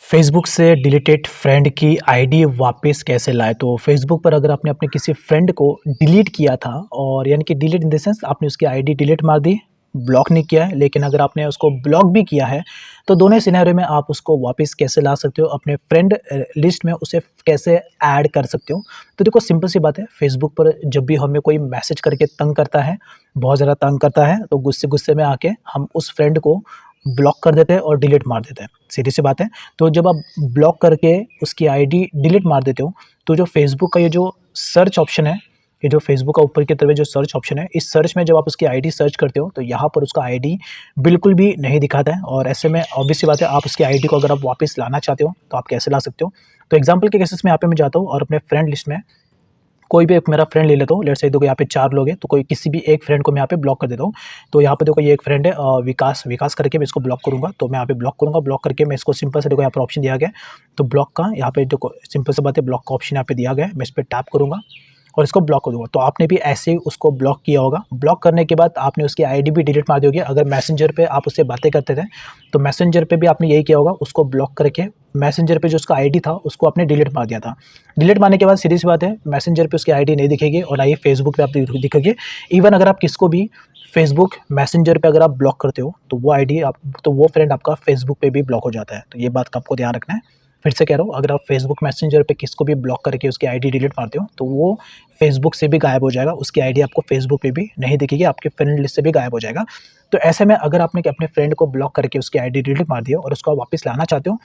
Facebook से deleted friend की ID वापस कैसे लाएँ? तो फेसबुक पर अगर आपने अपने किसी फ्रेंड को डिलीट किया था और यानी कि डिलीट इन द सेंस आपने उसकी आईडी डिलीट मार दी, ब्लॉक नहीं किया है, लेकिन अगर आपने उसको ब्लॉक भी किया है, तो दोनों ही सिनेरियो में आप उसको वापस कैसे ला सकते हो? अपने फ्रेंड लिस्ट में उसे कैसे ऐड कर सकते हो? तो देखो सिंपल सी बात है, फेसबुक पर जब भी हमें कोई मैसेज करके तंग करता है, बहुत ज़्यादा तंग करता है, तो गुस्से-गुस्से में आके हम उस फ्रेंड को ब्लॉक कर देते हैं और डिलीट मार देते हैं, सीधी-सी बात है। तो जब आप ब्लॉक करके उसकी आईडी डिलीट मार देते हो, तो जो फ़ेसबुक का ये जो सर्च ऑप्शन है, ये जो फ़ेसबुक का ऊपर की तरफ जो सर्च ऑप्शन है, इस सर्च में जब आप उसकी आईडी सर्च करते हो, तो यहाँ पर उसका आईडी बिल्कुल भी नहीं दिखाता है और ऐसे में ऑब्वियस सी बात है, आप उसकी आईडी को अगर आप वापस लाना चाहते हो, तो आप कैसे ला सकते हो? तो एग्ज़ाम्पल के केसेस में यहाँ पे मैं जाता हूँ और अपने फ्रेंड लिस्ट में कोई भी एक मेरा फ्रेंड ले लेता हूँ, लेट्स से देखो यहाँ पे 4 लोग हैं, तो कोई किसी भी एक फ्रेंड को मैं यहाँ पे ब्लॉक कर देता हूँ। तो यहाँ पे देखो ये एक फ्रेंड है विकास विकास करके मैं इसको ब्लॉक करूँगा, तो मैं यहाँ पे ब्लॉक करूँगा, ब्लॉक करके मैं इसको सिंपल से देखो यहाँ पर ऑप्शन दिया गया है, तो ब्लॉक का यहाँ पे देखो सिंपल सी बात है ब्लॉक का ऑप्शन यहाँ पे दिया गया है, मैं इस पे टैप करूँगा और इसको ब्लॉक कर दूँगा। तो आपने भी ऐसे ही उसको ब्लॉक किया होगा, ब्लॉक करने के बाद आपने उसकी आईडी भी डिलीट मार दी होगी। अगर मैसेंजर पे आप उससे बातें करते थे, तो मैसेंजर पे भी आपने यही किया होगा, उसको ब्लॉक करके मैसेंजर पे जो उसका आईडी था, उसको आपने डिलीट मार दिया था। डिलीट मारने के बाद सीधी सी बात है, मैसेंजर पे उसकी आईडी नहीं दिखेगी और ना ही फेसबुक पे आप दिखेगी। इवन अगर आप किसको भी फेसबुक मैसेंजर पे अगर आप ब्लॉक करते हो, तो वो आईडी आप तो वो फ्रेंड आपका फेसबुक पे भी ब्लॉक हो जाता है। तो ये बात का आपको ध्यान रखना है। फिर से कह रहा हूँ, अगर आप फेसबुक मैसेंजर पे किसको भी ब्लॉक करके उसकी आईडी डिलीट मारते हो, तो वो फेसबुक से भी गायब हो जाएगा, उसकी आईडी आपको फेसबुक पे भी नहीं दिखेगी, आपके फ्रेंड लिस्ट से भी गायब हो जाएगा। तो ऐसे में अगर आपने अपने फ्रेंड को ब्लॉक करके उसकी आईडी डिलीट मार दी है और उसको आप वापस लाना चाहते हो,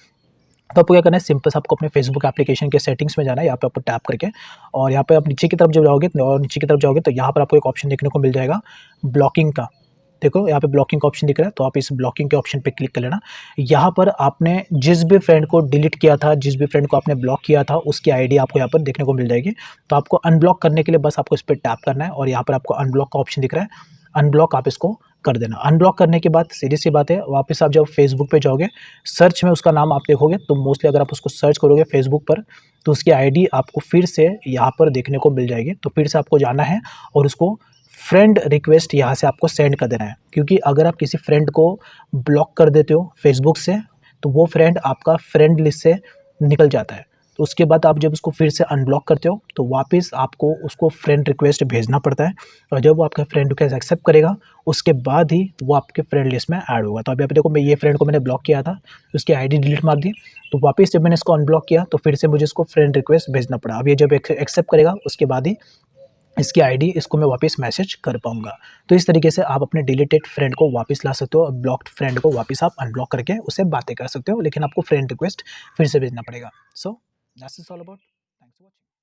तो आपको क्या करना है, सिंपल से आपको अपने फेसबुक एप्लीकेशन के सेटिंग्स में जाना है, यहाँ पे आपको टैप करके और यहाँ पे आप नीचे की तरफ जब जाओगे और नीचे की तरफ जाओगे, तो यहाँ पर आपको एक ऑप्शन देखने को मिल जाएगा ब्लॉकिंग का। देखो यहाँ पे ब्लॉकिंग का ऑप्शन दिख रहा है, तो आप इस ब्लॉकिंग के ऑप्शन पे क्लिक कर लेना। यहाँ पर आपने जिस भी फ्रेंड को डिलीट किया था, जिस भी फ्रेंड को आपने ब्लॉक किया था, उसकी आईडी आपको यहाँ पर देखने को मिल जाएगी। तो आपको अनब्लॉक करने के लिए बस आपको इस पर टैप करना है और यहाँ पर आपको अनब्लॉक का ऑप्शन दिख रहा है, अनब्लॉक आप इसको कर देना। अनब्लॉक करने के बाद सीधी सी बात है, वापस आप जब फेसबुक पे जाओगे, सर्च में उसका नाम आप देखोगे, तो मोस्टली अगर आप उसको सर्च करोगे फेसबुक पर, तो उसकी आईडी आपको फिर से यहाँ पर देखने को मिल जाएगी। तो फिर से आपको जाना है और उसको फ्रेंड रिक्वेस्ट यहाँ से आपको सेंड कर देना है, क्योंकि अगर आप किसी फ्रेंड को ब्लॉक कर देते हो फेसबुक से, तो वो फ्रेंड आपका फ्रेंड लिस्ट से निकल जाता है। तो उसके बाद आप जब उसको फिर से अनब्लॉक करते हो, तो वापस आपको उसको फ्रेंड रिक्वेस्ट भेजना पड़ता है और जब वो आपका फ्रेंड रिक्वेस्ट एक्सेप्ट करेगा, उसके बाद ही वो आपके फ्रेंड लिस्ट में ऐड होगा। तो अभी आप देखो, मैं ये फ्रेंड को मैंने ब्लॉक किया था, उसकी आईडी डिलीट मार दी, तो वापस जब मैंने इसको अनब्लॉक किया, तो फिर से मुझे इसको फ्रेंड रिक्वेस्ट भेजना पड़ा। अब ये जब एक्सेप्ट करेगा, उसके बाद ही इसकी आईडी इसको मैं वापस मैसेज कर पाऊँगा। तो इस तरीके से आप अपने डिलीटेड फ्रेंड को वापस ला सकते हो और ब्लॉक्ड फ्रेंड को वापस आप अनब्लॉक करके उससे बातें कर सकते हो, लेकिन आपको फ्रेंड रिक्वेस्ट फिर से भेजना पड़ेगा। So that's is all about. Thanks for watching.